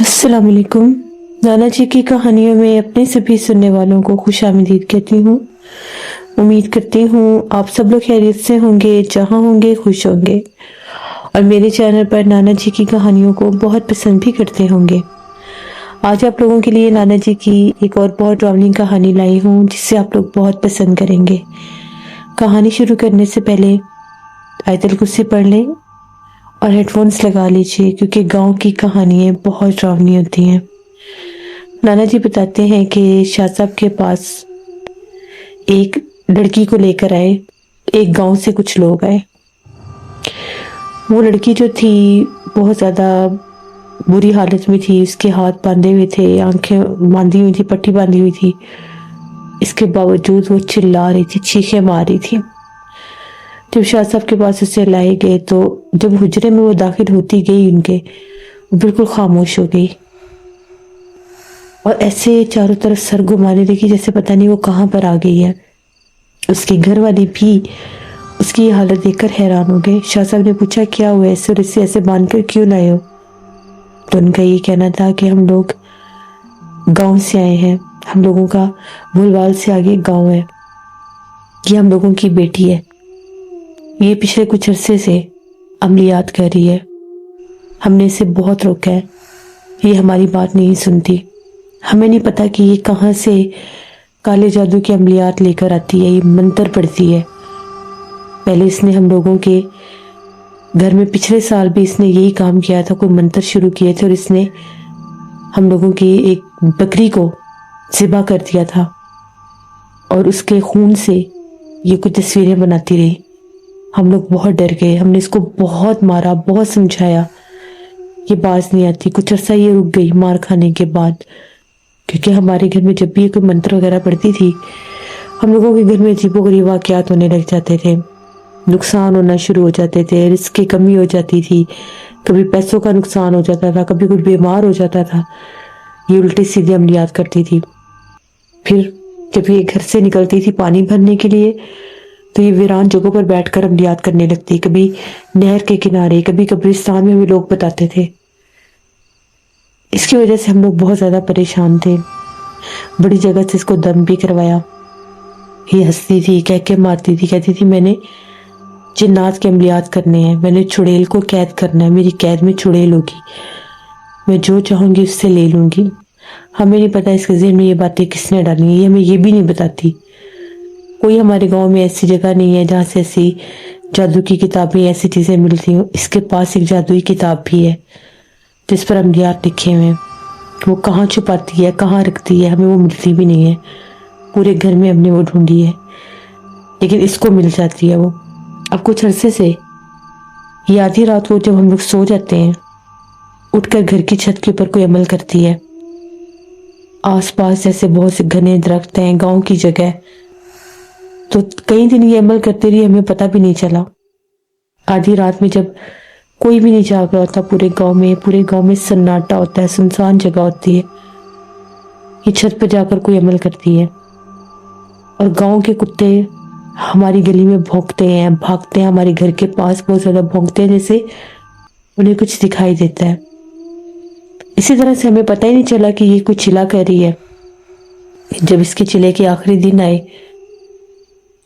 अस्सलाम वालेकुम। नाना जी की कहानियों में अपने सभी सुनने वालों को खुशामदीद कहती हूँ। उम्मीद करती हूँ आप सब लोग खैरियत से होंगे, जहाँ होंगे खुश होंगे और मेरे चैनल पर नाना जी की कहानियों को बहुत पसंद भी करते होंगे। आज आप लोगों के लिए नाना जी की एक और बहुत ड्रावनिंग कहानी लाई हूँ जिसे आप लोग बहुत पसंद करेंगे। कहानी शुरू करने से पहले आयतल कुर्सी पढ़ लें और हेडफोन्स लगा लीजिए क्योंकि गांव की कहानियां बहुत डरावनी होती हैं। नाना जी बताते हैं कि शाह साहब के पास एक लड़की को लेकर आए, एक गांव से कुछ लोग आए। वो लड़की जो थी बहुत ज़्यादा बुरी हालत में थी, उसके हाथ बांधे हुए थे, आंखें बांधी हुई थी, पट्टी बांधी हुई थी। इसके बावजूद वो चिल्ला रही थी, चीखें मार रही थी। जब शाह साहब के पास उसे लाए गए तो जब हुजरे में वो दाखिल होती गई उनके, वो बिल्कुल खामोश हो गई और ऐसे चारों तरफ सर घुमाने लगी जैसे पता नहीं वो कहाँ पर आ गई है। उसके घर वाले भी उसकी ये हालत देखकर हैरान हो गए। शाह साहब ने पूछा क्या हुआ ऐसे, और इसे ऐसे बांध कर क्यों लाए हो? तो उनका ये कहना था कि हम लोग गांव से आए हैं, हम लोगों का भूलवाल से आगे गांव है, ये हम लोगों की बेटी है, ये पिछले कुछ अरसे से अमलियात कर रही है, हमने इसे बहुत रोका है, ये हमारी बात नहीं सुनती। हमें नहीं पता कि ये कहाँ से काले जादू की अमलियात लेकर आती है, ये मंत्र पढ़ती है। पहले इसने हम लोगों के घर में पिछले साल भी इसने यही काम किया था, कोई मंत्र शुरू किए थे और इसने हम लोगों की एक बकरी को ज़िबा कर दिया था और उसके खून से ये कुछ तस्वीरें बनाती रही। हम लोग बहुत डर गए, हमने इसको बहुत मारा, बहुत समझाया, ये बाज नहीं आती। कुछ अरसा ये रुक गई मार खाने के बाद, क्योंकि हमारे घर में जब भी कोई मंत्र वगैरह पड़ती थी, हम लोगों के घर में अजीबोगरीब वाक़यात होने लग जाते थे, नुकसान होना शुरू हो जाते थे, रिस्क की कमी हो जाती थी, कभी पैसों का नुकसान हो जाता था, कभी कोई बीमार हो जाता था, ये उल्टी सीधी अमलियात करती थी। फिर जब ये घर से निकलती थी पानी भरने के लिए तो ये वीरान जगहों पर बैठकर अमलियात करने लगती, कभी नहर के किनारे, कभी कब्रिस्तान में भी लोग बताते थे। इसकी वजह से हम लोग बहुत ज़्यादा परेशान थे, बड़ी जगह से इसको दम भी करवाया। ये हंसती थी, कह के मारती थी, कहती थी मैंने जिन्नात के अमलियात करने हैं, मैंने चुड़ैल को कैद करना है, मेरी कैद में चुड़ैल होगी, मैं जो चाहूँगी उससे ले लूँगी। हमें नहीं पता इसके ज़हन में ये बातें किसने डाली है, ये हमें ये भी नहीं बताती। कोई हमारे गांव में ऐसी जगह नहीं है जहाँ से ऐसी जादू की किताबें, ऐसी चीज़ें मिलती हों। इसके पास एक जादुई किताब भी है जिस पर अमलियात लिखे हुए हैं, वो कहाँ छुपाती है, कहाँ रखती है, हमें वो मिलती भी नहीं है। पूरे घर में हमने वो ढूंढी है, लेकिन इसको मिल जाती है वो। अब कुछ अरसे से ये आधी रात को जब हम लोग सो जाते हैं, उठकर घर की छत के ऊपर कोई अमल करती है। आसपास जैसे बहुत से घने दरख्त हैं, गांव की जगह, तो कई दिन ये अमल करते रही, हमें पता भी नहीं चला। आधी रात में जब कोई भी नहीं जाग रहा होता पूरे गांव में सन्नाटा होता है, सुनसान जगह होती है, ये छत पर जाकर कोई अमल करती है और गांव के कुत्ते हमारी गली में भौंकते हैं, भागते हैं, हमारे घर के पास बहुत ज्यादा भौंकते हैं, जैसे उन्हें कुछ दिखाई देता है। इसी तरह से हमें पता ही नहीं चला कि ये कुछ चिल्ला कर रही है। जब इसके चिल्ले के आखिरी दिन आए,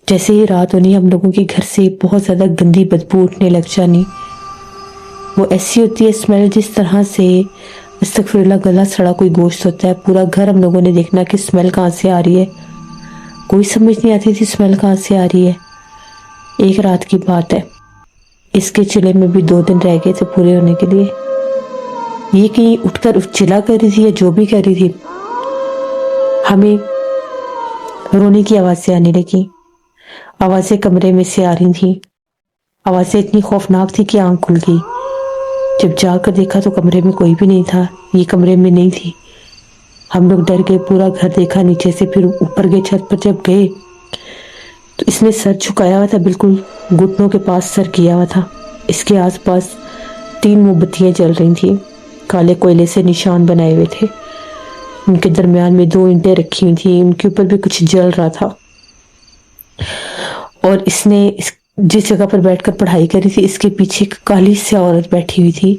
जैसे ही रात होनी, हम लोगों के घर से बहुत ज्यादा गंदी बदबू उठने लग जानी। वो ऐसी होती है स्मेल जिस तरह से अस्तगफिरुल्लाह गला सड़ा कोई गोश्त होता है। पूरा घर हम लोगों ने देखना कि स्मेल कहाँ से आ रही है, कोई समझ नहीं आती थी स्मेल कहाँ से आ रही है। एक रात की बात है, इसके चिल्ले में भी 2 दिन रह गए थे पूरे होने के लिए। ये कहीं उठकर चिल्ला कर रही थी या जो भी कर रही थी, हमें रोने की आवाज़ें आने लगी। आवाज़ें कमरे में से आ रही थी, आवाज़ें इतनी खौफनाक थी कि आंख खुल गई। जब जाकर देखा तो कमरे में कोई भी नहीं था, ये कमरे में नहीं थी। हम लोग डर गए, पूरा घर देखा नीचे से, फिर ऊपर गए, छत पर जब गए तो इसने सर झुकाया हुआ था, बिल्कुल घुटनों के पास सर किया हुआ था। इसके आसपास 3 मोमबत्तियां जल रही थी, काले कोयले से निशान बनाए हुए थे। उनके दरमियान में 2 ईंटें रखी हुई थी, उनके ऊपर भी कुछ जल रहा था। और इसने जिस जगह पर बैठकर पढ़ाई करी थी, इसके पीछे एक काली सी औरत बैठी हुई थी।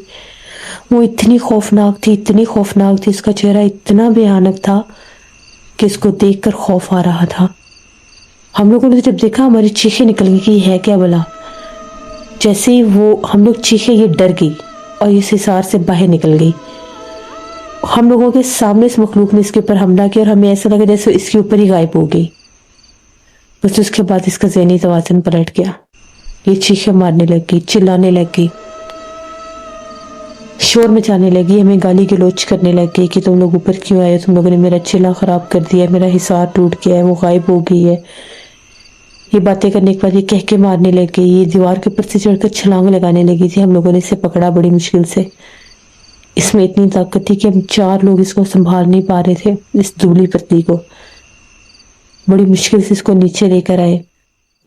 वो इतनी खौफनाक थी, उसका चेहरा इतना भयानक था कि उसको देखकर खौफ आ रहा था। हम लोगों ने जब देखा हमारी चीखें निकल गई कि ये है क्या भला। जैसे ही वो हम लोग चीखे, ये डर गई और इस हिसार से बाहर निकल गई। हम लोगों के सामने इस मखलूक ने इसके ऊपर हमला किया और हमें ऐसा लगा जैसे इसके ऊपर ही गायब हो गई। बस उसके बाद इसका ज़हनी तवाज़ुन पलट गया। ये चीखें मारने लग गई, चिल्लाने लग गई, शोर मचाने लगी, हमें गाली गलौज करने लग गई कि तुम लोग ऊपर क्यों आए, तुम लोगों ने मेरा चिल्ला ख़राब कर दिया, मेरा हिसार टूट गया है, वो गायब हो गई है। ये बातें करने के बाद ये कह के मारने लग गई। ये दीवार के ऊपर से चढ़कर छलांग लगाने लगी थी। हम लोगों ने इसे पकड़ा बड़ी मुश्किल से। इसमें इतनी ताकत थी कि हम 4 लोग इसको संभाल नहीं पा रहे थे, इस दुबली पतली को। बड़ी मुश्किल से इसको नीचे लेकर आए।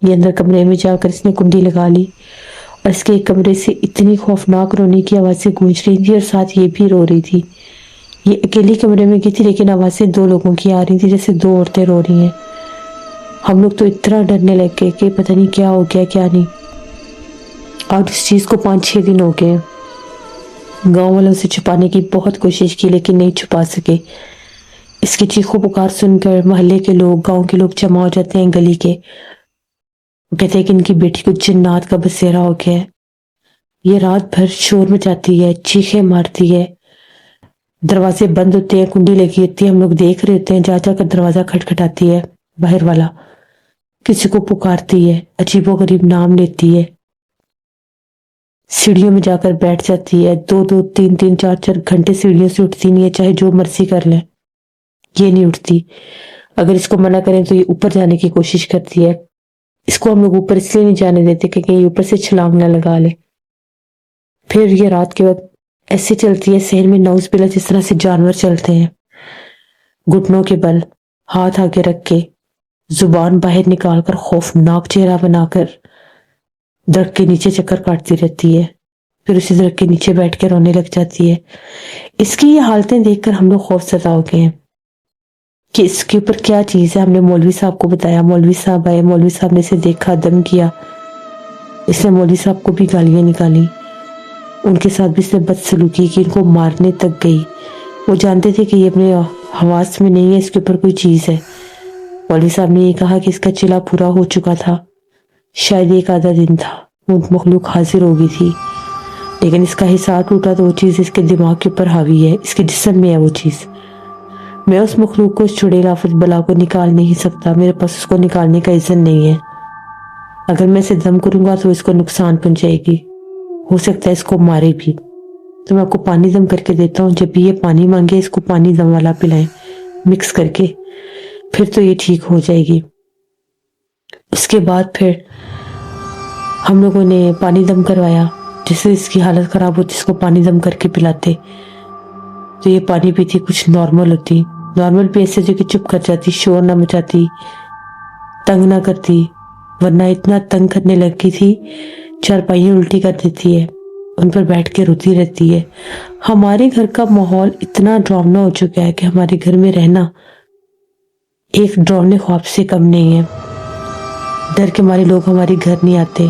ये अंदर कमरे में जाकर इसने कुंडी लगा ली और इसके एक कमरे से इतनी खौफनाक रोने की आवाज़ें गूंज रही थी और साथ ये भी रो रही थी। ये अकेली कमरे में गई थी लेकिन आवाज़ें 2 लोगों की आ रही थी, जैसे 2 औरतें रो रही हैं। हम लोग तो इतना डरने लग गए कि पता नहीं क्या हो गया क्या नहीं। और इस चीज़ को 5-6 दिन हो गए। गांव वालों से छुपाने की बहुत कोशिश की लेकिन नहीं छुपा सके। इसकी चीखों पुकार सुनकर मोहल्ले के लोग, गांव के लोग जमा हो जाते हैं गली के। कहते हैं कि इनकी बेटी को जिन्नात का बसेरा हो गया है। ये रात भर शोर मचाती है, चीखें मारती है, दरवाजे बंद होते हैं, कुंडी लगी होती है, हम लोग देख रहे होते हैं, जा जाकर दरवाजा खटखटाती है, बाहर वाला किसी को पुकारती है, अजीबोगरीब नाम लेती है, सीढ़ियों में जाकर बैठ जाती है, 2-2, 3-3, 4-4 घंटे सीढ़ियों से उठती नहीं है, चाहे जो मर्जी कर ले, ये नहीं उठती। अगर इसको मना करें तो ये ऊपर जाने की कोशिश करती है। इसको हम लोग ऊपर इसलिए नहीं जाने देते कि कहीं ऊपर से छलांग ना लगा ले। फिर ये रात के वक्त ऐसे चलती है शहर में नाउज़ बिल्ला जिस तरह से जानवर चलते हैं, घुटनों के बल, हाथ आगे रख के, जुबान बाहर निकालकर, खौफनाक चेहरा बनाकर दरख्त के नीचे चक्कर काटती रहती है। फिर उसी दरख्त के नीचे बैठ के रोने लग जाती है। इसकी ये हालतें देखकर हम लोग खौफज़दा हो गए हैं कि इसके ऊपर क्या चीज़ है। हमने मौलवी साहब को बताया, मौलवी साहब आए, मौलवी साहब ने इसे देखा, दम किया। इसने मौलवी साहब को भी गालियाँ निकाली, उनके साथ भी इसने बदसलूकी की, इनको मारने तक गई। वो जानते थे कि ये अपने हवास में नहीं है, इसके ऊपर कोई चीज़ है। मौलवी साहब ने ये कहा कि इसका चिल्ला पूरा हो चुका था, शायद 1 आधा दिन था, वो मखलूक हाजिर हो गई थी, लेकिन इसका हिसार टूटा तो वो चीज़ इसके दिमाग के ऊपर हावी है, इसके जिस्म में है वो चीज़। मैं उस मखलूक को, उस चुड़ैल आफत बला को निकाल नहीं सकता, मेरे पास उसको निकालने का इज़्ज़त नहीं है। अगर मैं इसे दम करूंगा तो इसको नुकसान पहुंचाएगी, हो सकता है इसको मारे भी। तो मैं आपको पानी दम करके देता हूँ, जब भी ये पानी मांगे इसको पानी दम वाला पिलाएं मिक्स करके, फिर तो ये ठीक हो जाएगी। उसके बाद फिर हम लोगों ने पानी दम करवाया, जिससे इसकी हालत ख़राब होती इसको पानी दम करके पिलाते तो ये पानी पीती, कुछ नॉर्मल होती। नॉर्मल भी ऐसे जो कि चुप कर जाती, शोर ना मचाती, तंग ना करती, वरना इतना तंग करने लगी थी, चारपाइयाँ उल्टी कर देती है, उन पर बैठ के रोती रहती है। हमारे घर का माहौल इतना डरावना हो चुका है कि हमारे घर में रहना एक डरावने ख्वाब से कम नहीं है। डर के मारे लोग हमारे घर नहीं आते।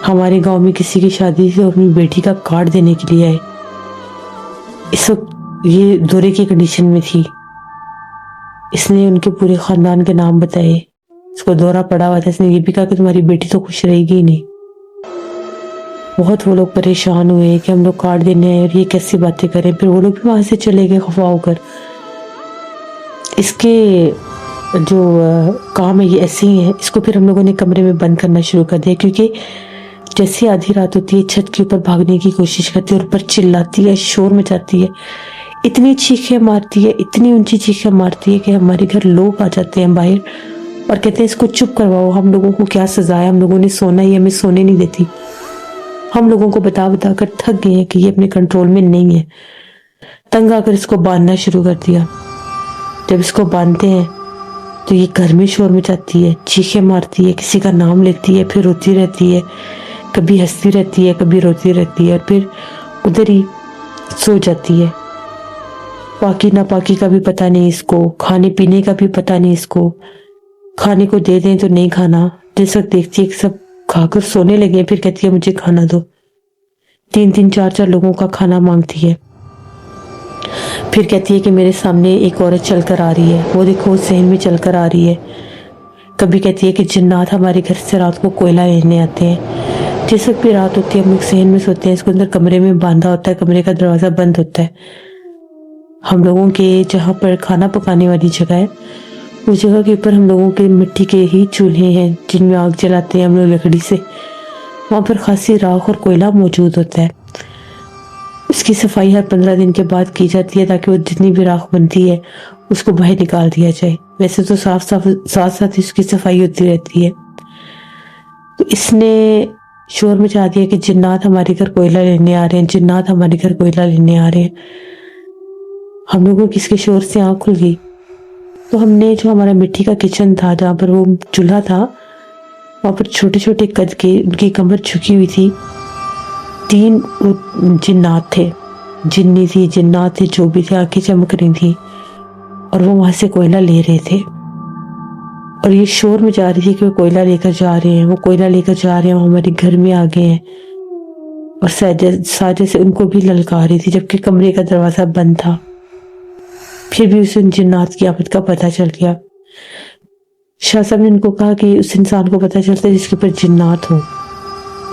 हमारे गांव में किसी की शादी थी और अपनी बेटी का कार्ड देने के लिए आए। इस वक्त ये दौरे की कंडीशन में थी। इसने उनके पूरे खानदान के नाम बताए। इसको दौरा पड़ा हुआ था। इसने ये भी कहा कि तुम्हारी बेटी तो खुश रहेगी ही नहीं। बहुत वो लोग परेशान हुए कि हम लोग कार्ड देने आए और ये कैसी बातें करें। फिर वो लोग भी वहां से चले गए खफा होकर। इसके जो काम है ये ऐसे ही है। इसको फिर हम लोगों ने कमरे में बंद करना शुरू कर दिया, क्योंकि जैसी आधी रात होती है छत के ऊपर भागने की कोशिश करती है और ऊपर चिल्लाती है, शोर मचाती है, इतनी चीखें मारती है, इतनी ऊंची चीखें मारती है कि हमारे घर लोग आ जाते हैं बाहर और कहते हैं इसको चुप करवाओ। हम लोगों को क्या सजा है, हम लोगों ने सोना ही, हमें सोने नहीं देती। हम लोगों को बता बता कर थक गए हैं कि ये अपने कंट्रोल में नहीं है। तंग आकर इसको बांधना शुरू कर दिया। जब इसको बांधते हैं तो ये घर में शोर मचाती है, चीखें मारती है, किसी का नाम लेती है, फिर रोती रहती है, कभी हंसती रहती है, कभी रोती रहती है और फिर उधर ही सो जाती है। पाकी ना पाकी का भी पता नहीं इसको, खाने पीने का भी पता नहीं इसको। खाने को दे दें तो नहीं खाना। जिस वक्त देखती है कि सब खाकर सोने लगे, फिर कहती है मुझे खाना दो। 3-3 4-4 लोगों का खाना मांगती है। फिर कहती है कि मेरे सामने एक औरत चल कर आ रही है, वो देखो उस जहन में चल कर आ रही है। कभी कहती है कि जिन्नात हमारे घर से रात को कोयला लेने आते हैं। जिस वक्त भी रात होती है हम लोग सहन में सोते हैं, इसको अंदर कमरे में बांधा होता है, कमरे का दरवाज़ा बंद होता है। हम लोगों के जहाँ पर खाना पकाने वाली जगह है, उस जगह के ऊपर हम लोगों के मिट्टी के ही चूल्हे हैं जिनमें आग जलाते हैं हम लोग लकड़ी से। वहाँ पर खासी राख और कोयला मौजूद होता है। उसकी सफाई हर 15 दिन के बाद की जाती है ताकि वो जितनी भी राख बनती है उसको बाहर निकाल दिया जाए। वैसे तो साथ साथ इसकी सफाई होती रहती है। तो इसने शोर मचा दिया कि जिन्नात हमारे घर कोयला लेने आ रहे हैं, जिन्नात हमारे घर कोयला लेने आ रहे हैं। हम लोगों की इसके शोर से आँख खुल गई। तो हमने जो हमारा मिट्टी का किचन था, जहाँ पर वो चूल्हा था, वहाँ पर छोटे छोटे कद के, उनकी कमर झुकी हुई थी, 3 जिन्नात थे, जिन्नी थी, जिन्नात थे, जो भी थे, आंखें चमक रही थी और वो वहाँ से कोयला ले रहे थे। और ये शोर मचा रही थी कि वो कोयला लेकर जा रहे हैं, वो कोयला लेकर जा रहे हैं, वो हमारे घर में आ गए हैं। और साजे से उनको भी ललका रही थी जबकि कमरे का दरवाज़ा बंद था। फिर भी उस जिन्नात की आमद का पता चल गया। शाह साहब ने उनको कहा कि उस इंसान को पता चलता है जिसके ऊपर जिन्नात हो।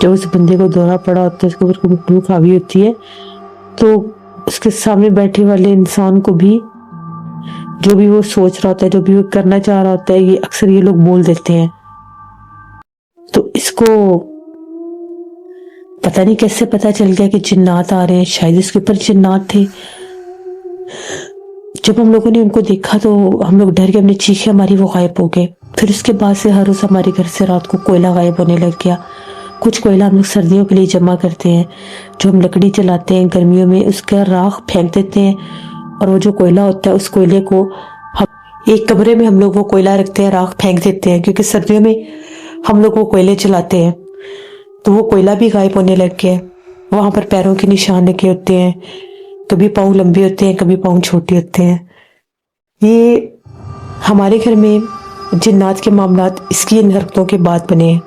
जब उस बंदे को दौरा पड़ा होता है, उसके ऊपर मखलूक हावी होती है, तो उसके सामने बैठे वाले इंसान को भी जो भी वो सोच रहा होता है, जो भी वो करना चाह रहा होता है, ये अक्सर ये लोग बोल देते हैं। तो इसको पता नहीं कैसे पता चल गया कि जिन्नात आ रहे हैं, शायद इसके ऊपर जिन्नात थे। जब हम लोगों ने उनको देखा तो हम लोग डर गए, हमने चीखे हमारी, वो गायब हो गए। फिर उसके बाद से हर रोज हमारे घर से रात को कोयला गायब होने लग गया। कुछ कोयला हम लोग सर्दियों के लिए जमा करते हैं, जो हम लकड़ी जलाते हैं गर्मियों में, उसका राख फेंक देते हैं। और वो जो कोयला होता है, उस कोयले को हम एक कमरे में हम लोग वो कोयला रखते हैं, राख फेंक देते हैं, क्योंकि सर्दियों में हम लोग वो कोयले जलाते हैं। तो वो कोयला भी गायब होने लग गया। वहाँ पर पैरों के निशान लगे होते हैं, कभी पाँव लंबे होते हैं, कभी पाँव छोटे होते हैं। ये हमारे घर में जिन्नात के मामलात इसकी इन हरकतों के बाद बने हैं।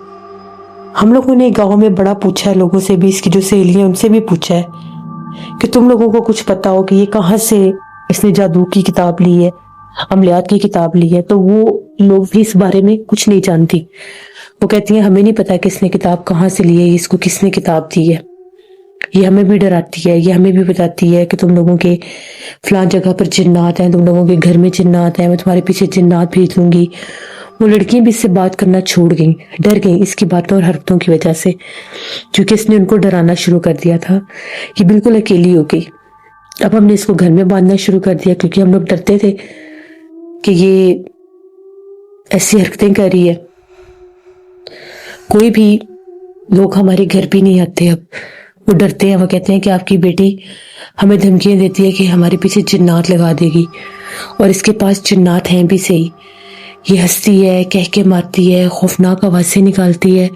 हम लोगों ने गांव में बड़ा पूछा है, लोगों से भी, इसकी जो सहेली है उनसे भी पूछा है कि तुम लोगों को कुछ पता हो कि ये कहाँ से इसने जादू की किताब ली है, अमलियात की किताब ली है। तो वो लोग भी इस बारे में कुछ नहीं जानती। वो कहती हैं हमें नहीं पता कि इसने किताब कहाँ से ली है, इसको किसने किताब दी है। ये हमें भी डराती है, ये हमें भी बताती है कि तुम लोगों के फलां जगह पर जिन्नात हैं, तुम लोगों के घर में जिन्नात हैं, मैं तुम्हारे पीछे जिन्नात भेज दूंगी। वो लड़कियां भी इससे बात करना छोड़ गई, डर गई इसकी बातों और हरकतों की वजह से, क्योंकि इसने उनको डराना शुरू कर दिया था। ये बिल्कुल अकेली हो गई। अब हमने इसको घर में बांधना शुरू कर दिया, क्योंकि हम लोग डरते थे कि ये ऐसी हरकतें कर रही है। कोई भी लोग हमारे घर भी नहीं आते अब, वो डरते हैं। वो कहते हैं कि आपकी बेटी हमें धमकियां देती है कि हमारे पीछे जिन्नात लगा देगी, और इसके पास जिन्नात हैं भी सही। ये हंसती है, कह के मारती है, खौफनाक आवाज़ें निकालती है,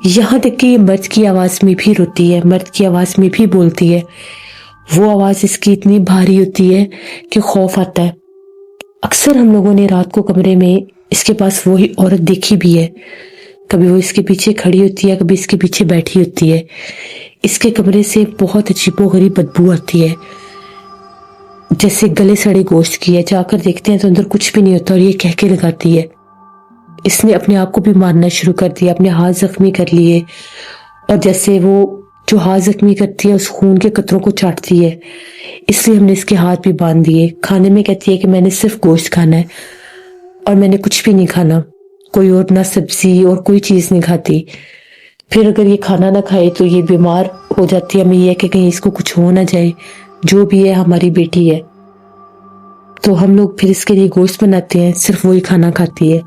यहाँ तक कि ये मर्द की आवाज़ में भी रोती है, मर्द की आवाज़ में भी बोलती है। वो आवाज़ इसकी इतनी भारी होती है कि खौफ आता है। अक्सर हम लोगों ने रात को कमरे में इसके पास वही औरत देखी भी है। कभी वो इसके पीछे खड़ी होती है, कभी इसके पीछे बैठी होती है। इसके कमरे से बहुत अजीबोगरीब बदबू आती है, जैसे गले सड़े गोश्त की है। जाकर देखते हैं तो अंदर कुछ भी नहीं होता, और ये कह के लगाती है। इसने अपने आप को भी मारना शुरू कर दिया, अपने हाथ जख्मी कर लिए, और जैसे वो जो हाथ जख्मी करती है उस खून के कतरों को चाटती है। इसलिए हमने इसके हाथ भी बांध दिए। खाने में कहती है कि मैंने सिर्फ गोश्त खाना है और मैंने कुछ भी नहीं खाना, कोई और ना सब्जी और कोई चीज़ नहीं खाती। फिर अगर ये खाना ना खाए तो ये बीमार हो जाती है। हमें ये है कि कहीं इसको कुछ हो ना जाए, जो भी है हमारी बेटी है। तो हम लोग फिर इसके लिए गोश्त बनाते हैं, सिर्फ वही खाना खाती है,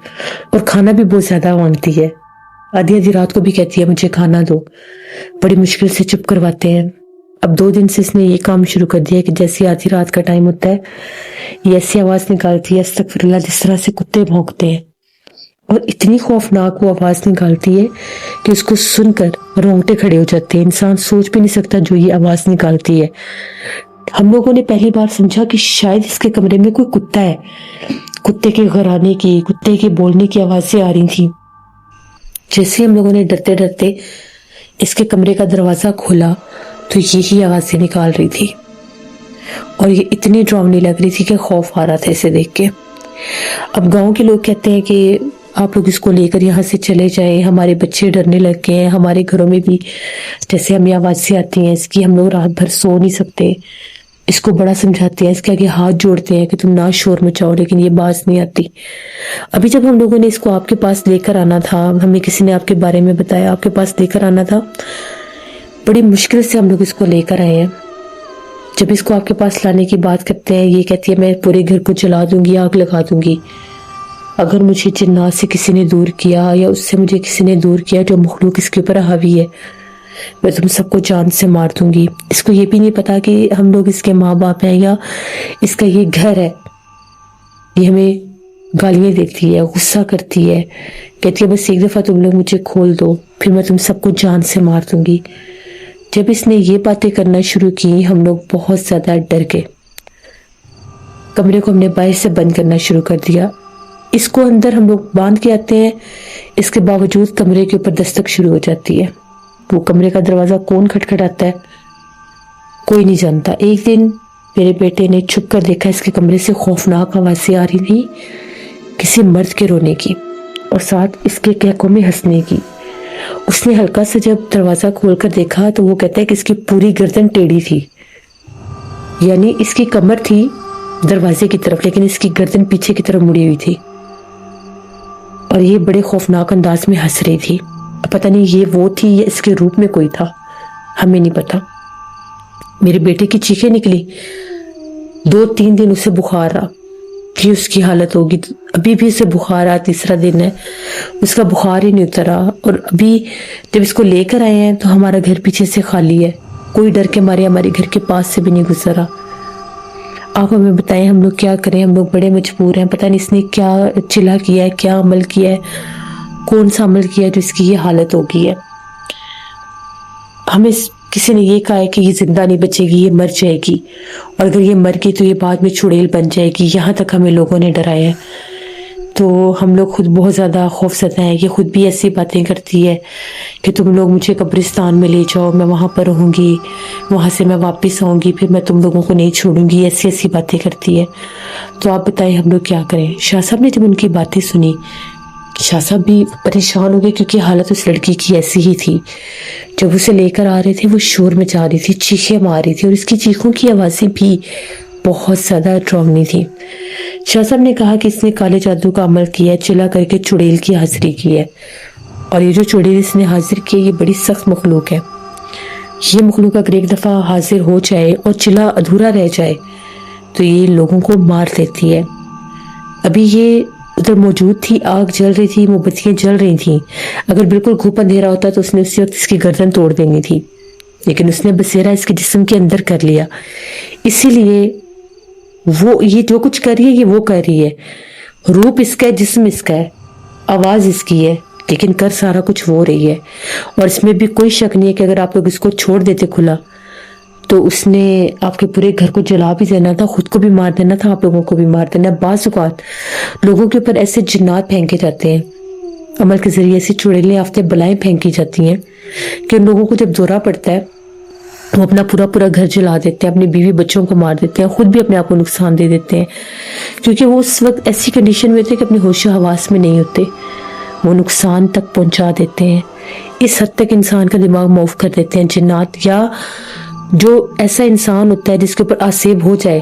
और खाना भी बहुत ज़्यादा मांगती है। आधी आधी रात को भी कहती है मुझे खाना दो। बड़ी मुश्किल से चुप करवाते हैं। अब 2 दिन से इसने ये काम शुरू कर दिया कि जैसे आधी रात का टाइम होता है, ये ऐसी आवाज़ निकालती है, अस्तगफिरुल्लाह, जिस तरह से कुत्ते भौंकते हैं। और इतनी खौफनाक वो आवाज़ निकालती है कि उसको सुनकर रोंगटे खड़े हो जाते हैं। इंसान सोच भी नहीं सकता जो ये आवाज़ निकालती है। हम लोगों ने पहली बार समझा कि शायद इसके कमरे में कोई कुत्ता है। कुत्ते के घराने की, कुत्ते के बोलने की आवाज़ें आ रही थी। जैसे हम लोगों ने डरते डरते इसके कमरे का दरवाज़ा खोला تو یہی آوازیں نکال رہی تھی، اور یہ اتنی ڈراؤنی لگ رہی تھی کہ خوف آ رہا تھا اسے دیکھ کے۔ اب گاؤں کے لوگ کہتے ہیں کہ آپ لوگ اس کو لے کر یہاں سے چلے جائیں، ہمارے بچے ڈرنے لگ گئے ہیں، ہمارے گھروں میں بھی جیسے ہمیں آوازیں آتی ہیں اس کی، ہم لوگ رات بھر سو نہیں سکتے۔ اس کو بڑا سمجھاتے ہیں، اس کے آگے ہاتھ جوڑتے ہیں کہ تم نہ شور مچاؤ، لیکن یہ باز نہیں آتی۔ ابھی جب ہم لوگوں نے اس کو آپ کے پاس لے کر آنا تھا، ہمیں کسی نے آپ کے بارے میں بتایا، آپ کے پاس لے کر آنا تھا، بڑی مشکل سے ہم لوگ اس کو لے کر آئے ہیں۔ جب اس کو آپ کے پاس لانے کی بات کرتے ہیں، یہ کہتی ہے میں پورے گھر کو جلا دوں گی، آگ لگا دوں گی۔ اگر مجھے جنات سے کسی نے دور کیا یا اس سے مجھے کسی نے دور کیا جو مخلوق اس کے اوپر حاوی ہے، میں تم سب کو جان سے مار دوں گی۔ اس کو یہ بھی نہیں پتا کہ ہم لوگ اس کے ماں باپ ہیں یا اس کا یہ گھر ہے۔ یہ ہمیں گالیاں دیتی ہے، غصہ کرتی ہے، کہتی ہے بس ایک دفعہ تم لوگ مجھے کھول دو، پھر میں تم سب کو جان سے مار دوں گی۔ جب اس نے یہ باتیں کرنا شروع کی، ہم لوگ بہت زیادہ ڈر گئے۔ کمرے کو ہم نے باہر سے بند کرنا شروع کر دیا۔ اس کو اندر ہم لوگ باندھ کے آتے ہیں، اس کے باوجود کمرے کے اوپر دستک شروع ہو جاتی ہے۔ وہ کمرے کا دروازہ کون کھٹکھٹاتا ہے کوئی نہیں جانتا۔ ایک دن میرے بیٹے نے چھپ کر دیکھا، اس کے کمرے سے خوفناک آوازیں آ رہی تھی، کسی مرد کے رونے کی اور ساتھ اس کے کہکوں میں ہنسنے کی۔ اس نے ہلکا سے جب دروازہ کھول کر دیکھا تو وہ کہتا ہے کہ اس کی پوری گردن ٹیڑھی تھی، یعنی اس کی کمر تھی دروازے کی طرف لیکن اس کی گردن پیچھے کی طرف مڑی ہوئی تھی، اور یہ بڑے خوفناک انداز میں ہنس رہی تھی۔ پتہ نہیں یہ وہ تھی یا اس کے روپ میں کوئی تھا، ہمیں نہیں پتا۔ میرے بیٹے کی چیخیں نکلی، 2-3 دن اسے بخار رہا، یہ اس کی حالت ہوگی۔ ابھی بھی اسے بخار آ، تیسرا دن ہے، اس کا بخار ہی نہیں اترا۔ اور ابھی جب اس کو لے کر آئے ہیں تو ہمارا گھر پیچھے سے خالی ہے، کوئی ڈر کے مارے ہمارے گھر کے پاس سے بھی نہیں گزرا۔ آپ ہمیں بتائیں ہم لوگ کیا کریں، ہم لوگ بڑے مجبور ہیں۔ پتہ نہیں اس نے کیا چلا کیا ہے، کیا عمل کیا ہے، کون سا عمل کیا ہے جو اس کی یہ حالت ہو گئی ہے۔ ہمیں کسی نے یہ کہا ہے کہ یہ زندہ نہیں بچے گی، یہ مر جائے گی، اور اگر یہ مر گئی تو یہ بعد میں چڑیل بن جائے گی۔ یہاں تک ہمیں لوگوں نے ڈرایا ہے، تو ہم لوگ خود بہت زیادہ خوف زدہ ہیں۔ یہ خود بھی ایسی باتیں کرتی ہے کہ تم لوگ مجھے قبرستان میں لے جاؤ، میں وہاں پر رہوں گی، وہاں سے میں واپس آؤں گی، پھر میں تم لوگوں کو نہیں چھوڑوں گی، ایسی ایسی باتیں کرتی ہے۔ تو آپ بتائیں ہم لوگ کیا کریں۔ شاہ صاحب نے جب ان کی باتیں سنی، شاہ صاحب بھی پریشان ہو گئے کیونکہ حالت اس لڑکی کی ایسی ہی تھی۔ جب اسے لے کر آ رہے تھے وہ شور مچا رہی تھی، چیخیں مار رہی تھی، اور اس کی چیخوں کی آوازیں بھی بہت زیادہ ڈراؤنی تھی۔ شاہ صاحب نے کہا کہ اس نے کالے جادو کا عمل کیا ہے، چلا کر کے چڑیل کی حاضری کی ہے، اور یہ جو چڑیل اس نے حاضر کی ہے یہ بڑی سخت مخلوق ہے۔ یہ مخلوق اگر ایک دفعہ حاضر ہو جائے اور چلا ادھورا رہ جائے تو یہ لوگوں کو مار دیتی ہے۔ ابھی یہ ادھر موجود تھی، آگ جل رہی تھی، موم بتیاں جل رہی تھیں۔ اگر بالکل گھوپ اندھیرا ہوتا تو اس نے اسی وقت اس کی گردن توڑ دینی تھی، لیکن اس نے بسیرا اس کے جسم کے اندر کر لیا۔ اسی لیے وہ یہ جو کچھ کر رہی ہے یہ وہ کر رہی ہے، روپ اس کا ہے، جسم اس کا ہے، آواز اس کی ہے، لیکن کر سارا کچھ وہ رہی ہے۔ اور اس میں بھی کوئی شک نہیں ہے کہ اگر آپ لوگ اس کو چھوڑ دیتے کھلا تو اس نے آپ کے پورے گھر کو جلا بھی دینا تھا، خود کو بھی مار دینا تھا، آپ لوگوں کو بھی مار دینا۔ بعض اوقات لوگوں کے اوپر ایسے جنات پھینکے جاتے ہیں، عمل کے ذریعے ایسی چڑیلیں آفتیں بلائیں پھینکی جاتی ہیں کہ ان لوگوں کو جب دورہ پڑتا ہے وہ اپنا پورا گھر جلا دیتے ہیں، اپنی بیوی بچوں کو مار دیتے ہیں، خود بھی اپنے آپ کو نقصان دے دیتے ہیں، کیونکہ وہ اس وقت ایسی کنڈیشن میں ہوتے کہ اپنے ہوش و حواس میں نہیں ہوتے، وہ نقصان تک پہنچا دیتے ہیں۔ اس حد تک انسان کا دماغ معاف کر دیتے ہیں جنات، یا جو ایسا انسان ہوتا ہے جس کے اوپر آسیب ہو جائے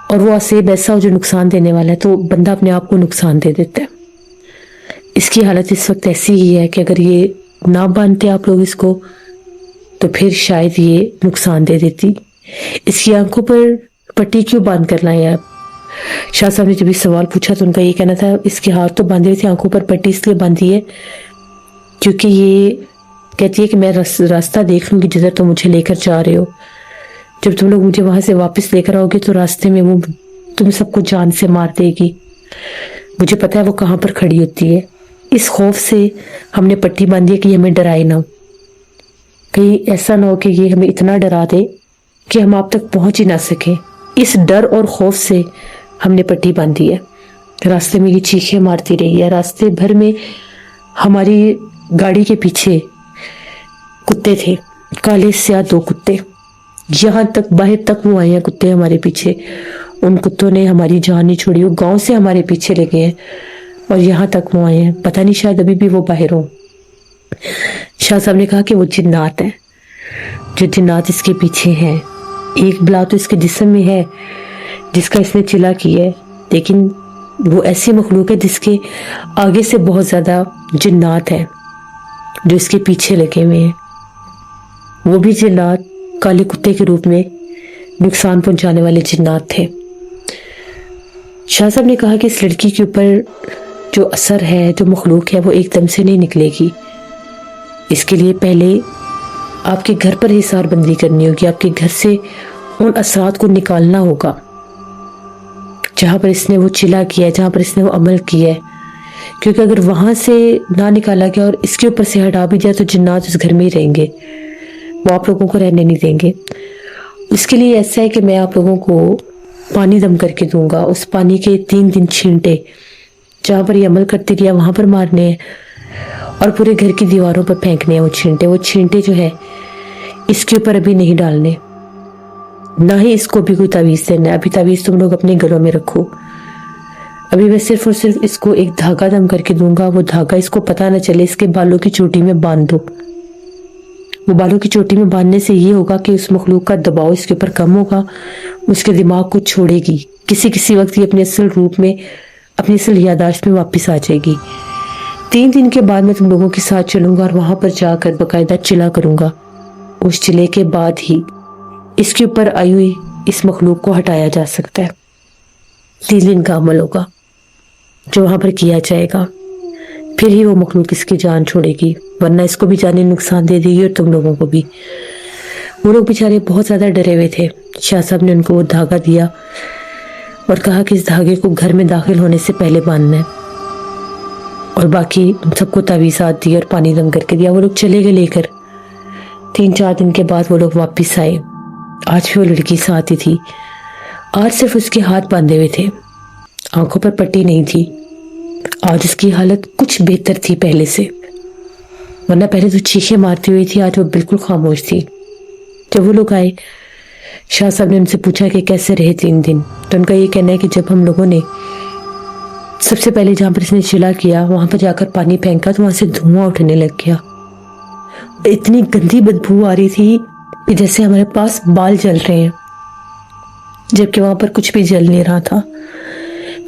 اور وہ آسیب ایسا ہو جو نقصان دینے والا ہے تو بندہ اپنے آپ کو نقصان دے دیتا ہے۔ اس کی حالت اس وقت ایسی ہی ہے کہ اگر یہ نہ باندھتے آپ لوگ اس کو تو پھر شاید یہ نقصان دے دیتی۔ اس کی آنکھوں پر پٹی کیوں باندھ کر لائیں آپ؟ شاہ صاحب نے جب اس سوال پوچھا تو ان کا یہ کہنا تھا اس کے ہاتھ تو باندھے تھے، آنکھوں پر پٹی اس لیے باندھی ہے کیونکہ یہ کہتی ہے کہ میں راستہ دیکھ لوں گی جدھر تم مجھے لے کر جا رہے ہو، جب تم لوگ مجھے وہاں سے واپس لے کر آؤ گے تو راستے میں وہ تم سب کو جان سے مار دے گی، مجھے پتا ہے وہ کہاں پر کھڑی ہوتی ہے۔ اس خوف سے ہم نے پٹی باندھی ہے کہ ہمیں ڈرائے نہ، کہیں ایسا نہ ہو کہ یہ ہمیں اتنا ڈرا دے کہ ہم آپ تک پہنچ ہی نہ سکیں۔ اس ڈر اور خوف سے ہم نے پٹی باندھی ہے۔ راستے میں یہ چیخیں مارتی رہی ہے، راستے بھر میں ہماری گاڑی کے پیچھے کتے تھے काले स्याह 2 कुत्ते, यहाँ तक बाहर तक वो आए हैं कुत्ते हमारे पीछे। उन कुत्तों ने हमारी जान नहीं छोड़ी, वो गांव से हमारे पीछे लगे हैं और यहाँ तक वो आए हैं। पता नहीं शायद अभी भी वो बाहर हो। शाह साहब ने कहा कि वो जिन्नात है, जो जिन्नात इसके पीछे हैं। एक बला तो इसके जिस्म में है जिसका इसने चिल्ला की है, लेकिन वो ऐसी मखलूक है जिसके आगे से बहुत ज्यादा जिन्नात है जो इसके पीछे लगे हुए हैं। वो भी जिन्नात काले कुत्ते के रूप में नुकसान पहुंचाने वाले जिन्नात थे। शाह साहब ने कहा कि इस लड़की के ऊपर जो असर है, जो मखलूक है, वो एकदम से नहीं निकलेगी। इसके लिए पहले आपके घर पर हिसार बंदी करनी होगी, आपके घर से उन असरात को निकालना होगा जहां पर इसने वो चिल्ला किया है, जहां पर इसने वो अमल किया है। क्योंकि अगर वहां से ना निकाला गया और इसके ऊपर से हटा भी दिया तो जिन्नात उस घर में ही रहेंगे, वो आप लोगों को रहने नहीं देंगे। इसके लिए ऐसा है कि मैं आप लोगों को पानी दम करके दूंगा। उस पानी के 3 दिन छींटे जहां पर ये अमल करते गया वहां पर मारने हैं और पूरे घर की दीवारों पर फेंकने हैं वो छींटे। वो छींटे जो है इसके ऊपर अभी नहीं डालने, ना ही इसको भी कोई तावीज़ देना है। अभी तावीज़ तुम लोग अपने गलों में रखो। अभी मैं सिर्फ और सिर्फ इसको एक धागा दम करके दूंगा। वो धागा इसको पता न चले, इसके बालों की चोटी में बांध दो। वो बालों की चोटी में बांधने से ये होगा कि उस मखलूक का दबाव इसके ऊपर कम होगा, उसके दिमाग को छोड़ेगी। किसी किसी वक्त ये अपने असल रूप में, अपनी असल यादाश्त में वापस आ जाएगी। 3 दिन के बाद मैं तुम लोगों के साथ चलूंगा और वहां पर जाकर बाकायदा चिल्ला करूंगा। उस चिल्ले के बाद ही इसके ऊपर आई हुई इस मखलूक को हटाया जा सकता है। 3 दिन का अमल होगा जो वहां पर किया जाएगा, फिर ही वो मखलूक इसकी जान छोड़ेगी, वरना इसको भी जाने नुकसान दे देगी और तुम लोगों को भी। वो लोग बेचारे बहुत ज्यादा डरे हुए थे। शाह साहब ने उनको वो धागा दिया और कहा कि इस धागे को घर में दाखिल होने से पहले बांधना है, और बाकी सबको तावीज़ात दी और पानी दम करके दिया। वो लोग चले गए लेकर। 3-4 दिन के बाद वो लोग वापस आए। आज भी वो लड़की साथ ही थी। आज सिर्फ उसके हाथ बांधे हुए थे, आंखों पर पट्टी नहीं थी। आज उसकी हालत कुछ बेहतर थी पहले से, वरना पहले तो चीखें मारती हुई थी, आज वो बिल्कुल खामोश थी। जब वो लोग आए, शाह साहब ने उनसे पूछा कि कैसे रहे 3 दिन। तो उनका ये कहना है कि जब हम लोगों ने सबसे पहले जहां पर इसने चिल्ला किया वहां पर जाकर पानी फेंका तो वहां से धुआं उठने लग गया। इतनी गंदी बदबू आ रही थी कि जैसे हमारे पास बाल जल रहे हैं, जबकि वहां पर कुछ भी जल नहीं रहा था।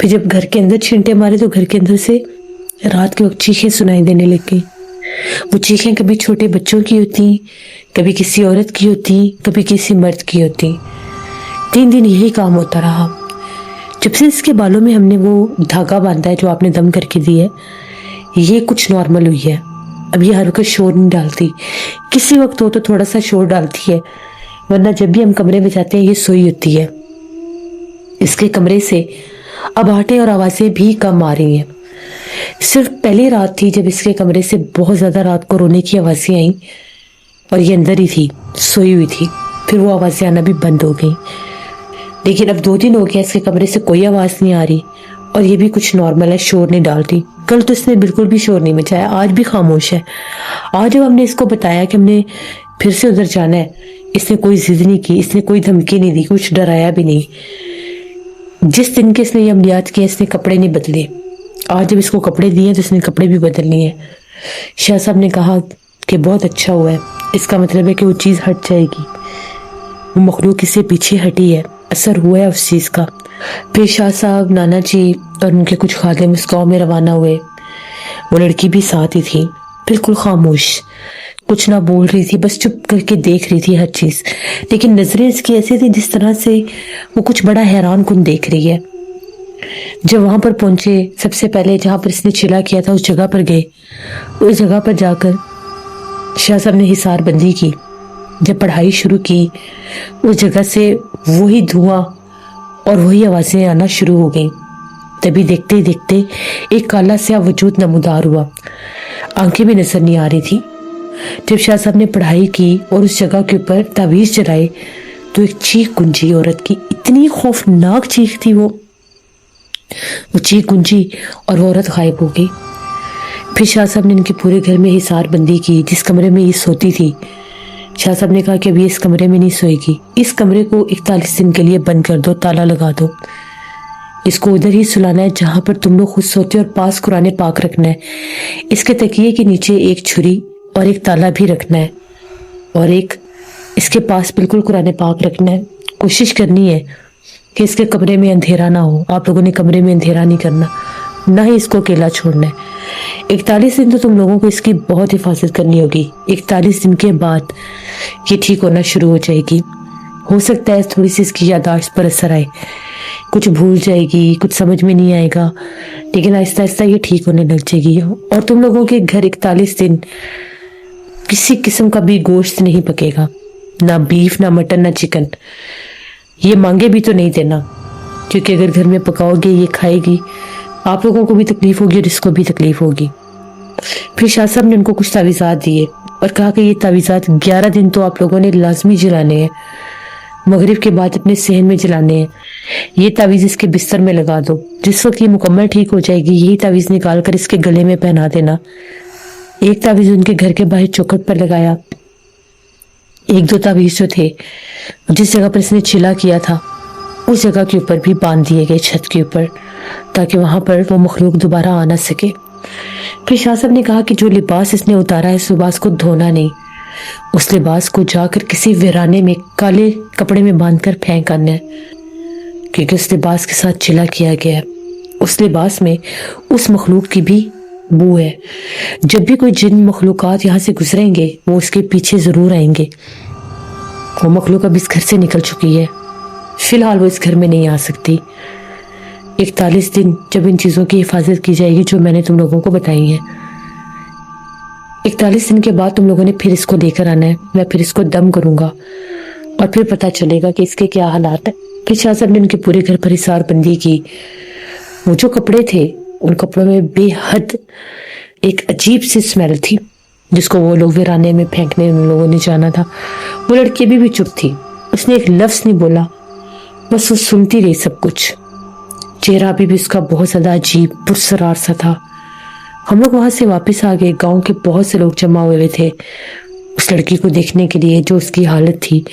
फिर जब घर के अंदर छींटे मारे तो घर के अंदर से रात के वक्त चीखें सुनाई देने लग गई। वो चीखें कभी छोटे बच्चों की होती, कभी किसी औरत की होती, कभी किसी मर्द की होती। 3 दिन यही काम होता रहा। जब से इसके बालों में हमने वो धागा बांधा है जो आपने दम करके दी है, ये कुछ नॉर्मल हुई है। अब ये हर वक्त शोर नहीं डालती, किसी वक्त हो तो थोड़ा सा शोर डालती है, वरना जब भी हम कमरे में जाते हैं ये सोई होती है। इसके कमरे से अब आटे और आवाजें भी कम आ रही हैं। सिर्फ पहली रात थी जब इसके कमरे से बहुत ज्यादा रात को रोने की आवाजें आई और ये अंदर ही थी, सोई हुई थी। फिर वो आवाजें आना भी बंद हो गई। लेकिन अब 2 दिन हो गया इसके कमरे से कोई आवाज नहीं आ रही और ये भी कुछ नॉर्मल है, शोर नहीं डालती। कल तो इसने बिल्कुल भी शोर नहीं मचाया, आज भी खामोश है। आज जब हमने इसको बताया कि हमने फिर से उधर जाना है, इसने कोई जिद नहीं की, इसने कोई धमकी नहीं दी, कुछ डराया भी नहीं। जिस दिन के इसने ये अमलियात किया इसने कपड़े नहीं बदले। आज जब इसको कपड़े दिए तो इसने कपड़े भी बदल लिए। शाह साहब ने कहा कि बहुत अच्छा हुआ है, इसका मतलब है कि वो चीज़ हट जाएगी। वो मखलूक इससे पीछे हटी है, असर हुआ है उस चीज़ का। फिर शाह साहब, नाना जी और उनके कुछ खादिम इस गाँव में रवाना हुए। वो लड़की भी साथ ही थी, बिल्कुल खामोश, कुछ ना बोल रही थी, बस चुप करके देख रही थी हर चीज। लेकिन नजरें इसकी ऐसी थी जिस तरह से वो कुछ बड़ा हैरान कुन देख रही है। जब वहां पर पहुंचे, सबसे पहले जहां पर इसने चिल्ला किया था उस जगह पर गए। उस जगह पर जाकर शाह साहब ने हिसार बंदी की। जब पढ़ाई शुरू की उस जगह से वही धुआं और वही आवाजें आना शुरू हो गई। तभी देखते ही देखते एक काला सा वजूद नमूदार हुआ, आंखें भी नजर नहीं आ रही थी। जब शाह साहब ने पढ़ाई की और उस जगह के ऊपर तावीज जलाए तो एक चीख गुंजी औरत की। इतनी खौफनाक चीख थी वो चीख गुंजी और वो औरत गायब हो गई। फिर शाह साहब ने इनके पूरे घर में हिसार बंदी की। जिस कमरे में ये सोती थी, शाह साहब ने कहा कि अभी इस कमरे में नहीं सोएगी, इस कमरे को 41 दिन के लिए बंद कर दो, ताला लगा दो, इसको उधर ही सुलाना है जहां पर तुम लोग खुद सोते हो, और पास कुरान पाक रखना है, इसके तकिए के नीचे एक छुरी और एक ताला भी रखना है, और एक इसके पास बिल्कुल कुरान पाक रखना है। कोशिश करनी है कि इसके कमरे में अंधेरा ना हो, आप लोगों ने कमरे में अंधेरा नहीं करना, ना ही इसको अकेला छोड़ना है। 41 दिन तो तुम लोगों को इसकी बहुत हिफाजत करनी होगी। 41 दिन के बाद ये ठीक होना शुरू हो जाएगी। हो सकता है थोड़ी सी इसकी याददाश्त पर असर आए, कुछ भूल जाएगी, कुछ समझ में नहीं आएगा, लेकिन आहिस्ता आहिस्ता ये ठीक होने लग जाएगी। और तुम लोगों के घर 41 दिन किसी किस्म का भी गोश्त नहीं पकेगा, ना बीफ, ना मटन, ना चिकन। ये मांगे भी तो नहीं देना, क्योंकि अगर घर में पकाओगे ये खाएगी, आप लोगों को भी तकलीफ होगी और इसको भी तकलीफ होगी। फिर शाह साहब ने उनको कुछ तावीज़ात दिए और कहा कि ये तावीज़ात 11 दिन तो आप लोगों ने लाजमी जलाने हैं, मगरिब के बाद अपने सहन में जलाने हैं। ये तावीज़ इसके बिस्तर में लगा दो, जिस वक्त ये मुकम्मल ठीक हो जाएगी यही तावीज़ निकाल कर इसके गले में पहना देना। एक तावीज़ उनके घर के बाहर चौखट पर लगाया, एक दो तावीज़ जो थे जिस जगह पर इसने चिल्ला किया था उस जगह के ऊपर भी बांध दिए गए, छत के ऊपर, ताकि वहां पर वो मखलूक दोबारा आ ना सके। फिर शाह साहब ने कहा कि जो लिबास इसने उतारा है उस लिबास को धोना नहीं, उस लिबास को जाकर किसी वीराने में काले कपड़े में बांधकर फेंक आना है, क्योंकि उस लिबास के साथ चिल्ला किया गया है। उस लिबास में उस मखलूक की भी बू है। जब भी कोई जिन मखलूकात यहाँ से गुजरेंगे वो उसके पीछे जरूर आएंगे। वो मखलूक अब इस घर से निकल चुकी है, फिलहाल वो इस घर में नहीं आ सकती। 41 दिन जब इन चीज़ों की हिफाजत की जाएगी जो मैंने तुम लोगों को बताई है। 41 दिन के बाद तुम लोगों ने फिर इसको लेकर आना है, मैं फिर इसको दम करूंगा और फिर पता चलेगा कि इसके क्या हालात है। फिर शाह साहब ने उनके पूरे घर पर हिसार बंदी की। वो जो कपड़े थे उन कपड़ों में बेहद एक अजीब सी स्मेल थी, जिसको वो लोग वीराने में फेंकने उन लोगों ने जाना था। वो लड़की भी चुप थी, उसने एक लफ्ज नहीं बोला, बस वो सुनती रही सब कुछ। चेहरा भी उसका बहुत ज्यादा अजीब पुरसरार सा था। हम लोग वहां से वापस आ गए। गांव के बहुत से लोग जमा हुए थे उस लड़की को देखने के लिए जो उसकी हालत थी,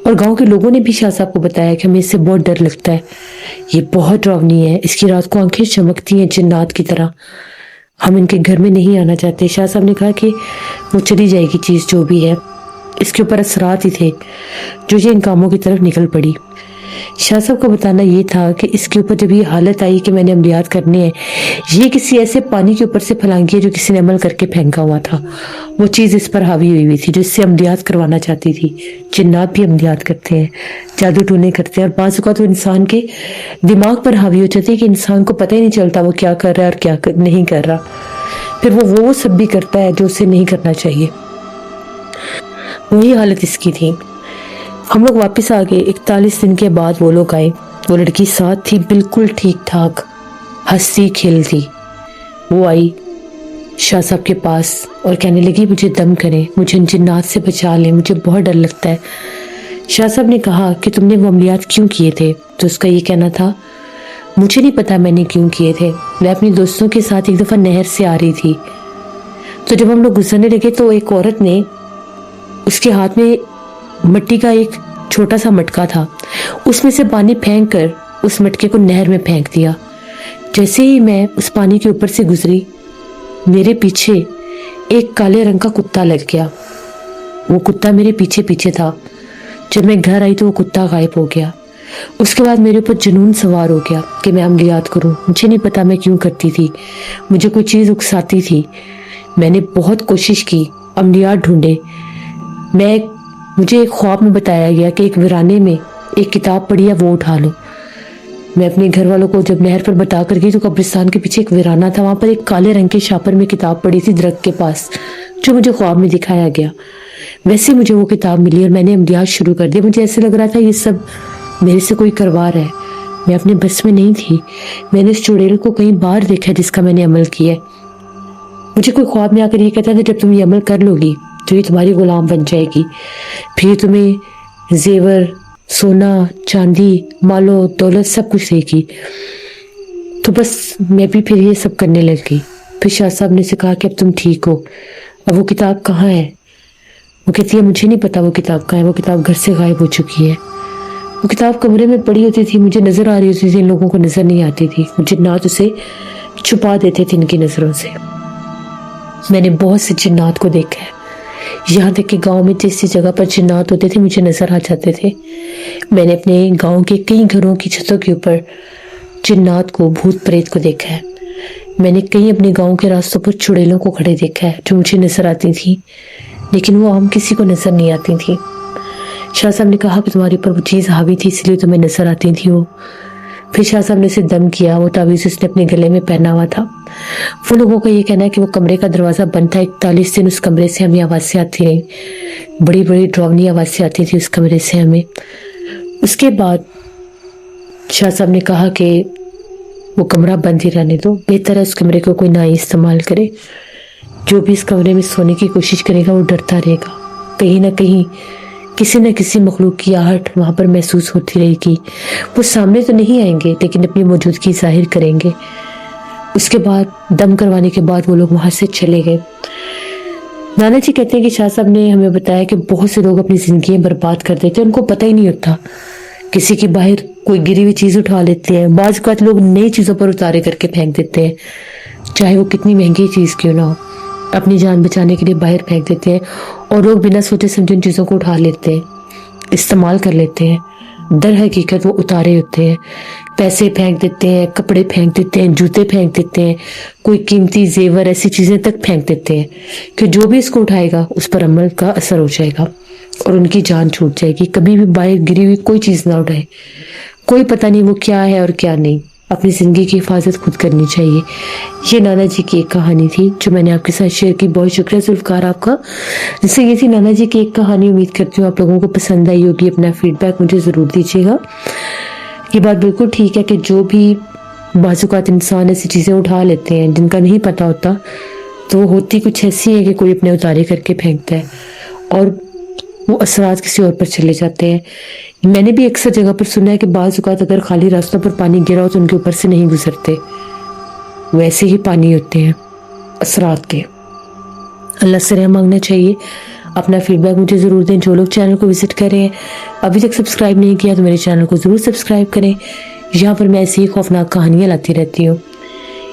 और गांव के लोगों ने भी शाह साहब को बताया कि हमें इससे बहुत डर लगता है, ये बहुत डरावनी है, इसकी रात को आंखें चमकती हैं जिन्नात की तरह, हम इनके घर में नहीं आना चाहते। शाह साहब ने कहा कि वो चली जाएगी चीज़ जो भी है। इसके ऊपर असरात ही थे जो ये इन कामों की तरफ निकल पड़ी। शाह साहब को बताना ये था कि इसके ऊपर जब ये हालत आई कि मैंने अमलियात करने हैं, ये किसी ऐसे पानी के ऊपर से फलांगी है जो किसी ने अमल करके फेंका हुआ था। वो चीज़ इस पर हावी हुई थी जो इससे अमलियात करवाना चाहती थी। जिन्नात भी अमलियात करते हैं, जादू टूने करते हैं, और बाज़ औक़ात तो इंसान के दिमाग पर हावी हो जाती है कि इंसान को पता ही नहीं चलता वो क्या कर रहा है और क्या नहीं कर रहा। फिर वो सब भी करता है जो उसे नहीं करना चाहिए। वही हालत इसकी थी। हम लोग वापस आ गए। 41 दिन के बाद वो लोग आए। वो लड़की साथ थी, बिल्कुल ठीक ठाक, हंसती खेलती। वो आई शाह साहब के पास और कहने लगी मुझे दम करें, मुझे जिन्नात से बचा लें, मुझे बहुत डर लगता है। शाह साहब ने कहा कि तुमने वो अमलियात क्यों किए थे? तो उसका ये कहना था मुझे नहीं पता मैंने क्यों किए थे, मैं अपने दोस्तों के साथ एक दफ़ा नहर से आ रही थी, तो जब हम लोग गुजरने लगे तो एक औरत ने, उसके हाथ में मिट्टी का एक छोटा सा मटका था, उसमें से पानी फेंक कर उस मटके को नहर में फेंक दिया। जैसे ही मैं उस पानी के ऊपर से गुजरी, मेरे पीछे एक काले रंग का कुत्ता लग गया। वो कुत्ता मेरे पीछे पीछे था। जब मैं घर आई तो वो कुत्ता गायब हो गया। उसके बाद मेरे ऊपर जुनून सवार हो गया कि मैं अमलियात करूं। मुझे नहीं पता मैं क्यों करती थी, मुझे कोई चीज़ उकसाती थी। मैंने बहुत कोशिश की, अमलियात ढूंढे। मुझे एक ख्वाब में बताया गया कि एक वीराने में एक किताब पढ़ी है, वो उठा लो। मैं अपने घर वालों को जब नहर पर बता कर गई तो कब्रिस्तान के पीछे एक वीराना था, वहां पर एक काले रंग के शापर में किताब पड़ी थी दरख्त के पास, जो मुझे ख्वाब में दिखाया गया। वैसे मुझे वो किताब मिली और मैंने अमलियात शुरू कर दिया। मुझे ऐसे लग रहा था ये सब मेरे से कोई करवा रहा है, मैं अपने बस में नहीं थी। मैंने इस चुड़ैल को कहीं बाहर देखा जिसका मैंने अमल किया। मुझे कोई ख्वाब में आकर ये कहता था जब तुम ये अमल कर लोगी तो ये तुम्हारी गुलाम बन जाएगी, फिर तुम्हें जेवर, सोना, चांदी, मालो दौलत सब कुछ देगी। तो बस मैं भी फिर ये सब करने लग गई। फिर शाह साहब ने से कहा कि अब तुम ठीक हो। अब वो किताब कहाँ है? وہ کہتی ہے مجھے نہیں پتا وہ کتاب کہاں ہے، وہ کتاب گھر سے غائب ہو چکی ہے۔ وہ کتاب کمرے میں پڑی ہوتی تھی، مجھے نظر آ رہی ہوتی تھی، ان لوگوں کو نظر نہیں آتی تھی، جنات اسے چھپا دیتے تھے ان کی نظروں سے۔ میں نے بہت سے جنات کو دیکھا ہے، یہاں تک کہ گاؤں میں جس جگہ پر جنات ہوتے تھے مجھے نظر آ جاتے تھے۔ میں نے اپنے گاؤں کے کئی گھروں کی چھتوں کے اوپر جنات کو، بھوت پریت کو دیکھا ہے۔ میں نے کئی اپنے گاؤں کے راستوں پر چڑیلوں کو کھڑے دیکھا ہے جو مجھے نظر آتی تھی، لیکن وہ عام کسی کو نظر نہیں آتی تھی۔ شاہ صاحب نے کہا کہ تمہارے اوپر وہ چیز حاوی تھی، اس لیے تمہیں نظر آتی تھی وہ۔ پھر شاہ صاحب نے اسے دم کیا، وہ تعویذ اس نے اپنے گلے میں پہنا ہوا تھا۔ وہ لوگوں کا یہ کہنا ہے کہ وہ کمرے کا دروازہ بند تھا، 41 دن اس کمرے سے ہمیں آوازیں آتی رہیں، بڑی بڑی ڈراؤنی آوازیں آتی تھی اس کمرے سے ہمیں۔ اس کے بعد شاہ صاحب نے کہا کہ وہ کمرہ بند ہی رہنے دو، بہتر ہے اس کمرے کو کوئی نہ ہی استعمال کرے، جو بھی اس کمرے میں سونے کی کوشش کرے گا وہ ڈرتا رہے گا، کہیں نہ کہیں کسی نہ کسی مخلوق کی آہٹ وہاں پر محسوس ہوتی رہے گی۔ وہ سامنے تو نہیں آئیں گے لیکن اپنی موجودگی ظاہر کریں گے۔ اس کے بعد دم کروانے کے بعد وہ لوگ وہاں سے چلے گئے۔ نانا جی کہتے ہیں کہ شاہ صاحب نے ہمیں بتایا کہ بہت سے لوگ اپنی زندگیاں برباد کر دیتے ہیں، ان کو پتہ ہی نہیں ہوتا، کسی کی باہر کوئی گری ہوئی چیز اٹھا لیتے ہیں، بعض اوقات لوگ نئی چیزوں پر اتارے کر کے پھینک دیتے ہیں، چاہے وہ کتنی مہنگی چیز کیوں نہ ہو، اپنی جان بچانے کے لیے باہر پھینک دیتے ہیں، اور لوگ بنا سوچے سمجھے ان چیزوں کو اٹھا لیتے ہیں، استعمال کر لیتے ہیں، در حقیقت وہ اتارے ہوتے ہیں، پیسے پھینک دیتے ہیں، کپڑے پھینک دیتے ہیں، جوتے پھینک دیتے ہیں، کوئی قیمتی زیور ایسی چیزیں تک پھینک دیتے ہیں کہ جو بھی اس کو اٹھائے گا اس پر عمل کا اثر ہو جائے گا اور ان کی جان چھوٹ جائے گی۔ کبھی بھی باہر گری ہوئی کوئی چیز نہ اٹھائے، کوئی پتہ نہیں وہ کیا ہے اور کیا نہیں، اپنی زندگی کی حفاظت خود کرنی چاہیے۔ یہ نانا جی کی ایک کہانی تھی جو میں نے آپ کے ساتھ شیئر کی۔ بہت شکریہ ذوالفقار آپ کا، جس سے یہ تھی نانا جی کی ایک کہانی۔ امید کرتی ہوں آپ لوگوں کو پسند آئی ہوگی، اپنا فیڈ بیک مجھے ضرور دیجیے گا۔ یہ بات بالکل ٹھیک ہے کہ جو بھی بعض اوقات انسان ایسی چیزیں اٹھا لیتے ہیں جن کا نہیں پتہ ہوتا، تو ہوتی کچھ ایسی ہے کہ کوئی اپنے اتارے کر کے پھینکتا ہے اور وہ اثرات کسی اور پر چلے جاتے ہیں۔ میں نے بھی اکثر جگہ پر سنا ہے کہ بعض اوقات اگر خالی راستوں پر پانی گرا ہو تو ان کے اوپر سے نہیں گزرتے، ویسے ہی پانی ہوتے ہیں اثرات کے۔ اللہ سے رحم مانگنا چاہیے۔ اپنا فیڈ بیک مجھے ضرور دیں۔ جو لوگ چینل کو وزٹ کر رہے ہیں، ابھی تک سبسکرائب نہیں کیا تو میرے چینل کو ضرور سبسکرائب کریں، یہاں پر میں ایسی ہی خوفناک کہانیاں لاتی رہتی ہوں۔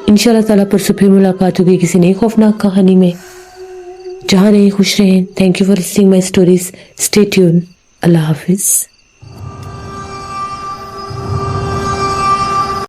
انشاءاللہ تعالیٰ پرسوں پھر ملاقات ہوگی کسی نئی خوفناک کہانی میں۔ جہاں رہیں خوش رہیں۔ Thank you for listening my stories. Stay tune. اللہ حافظ۔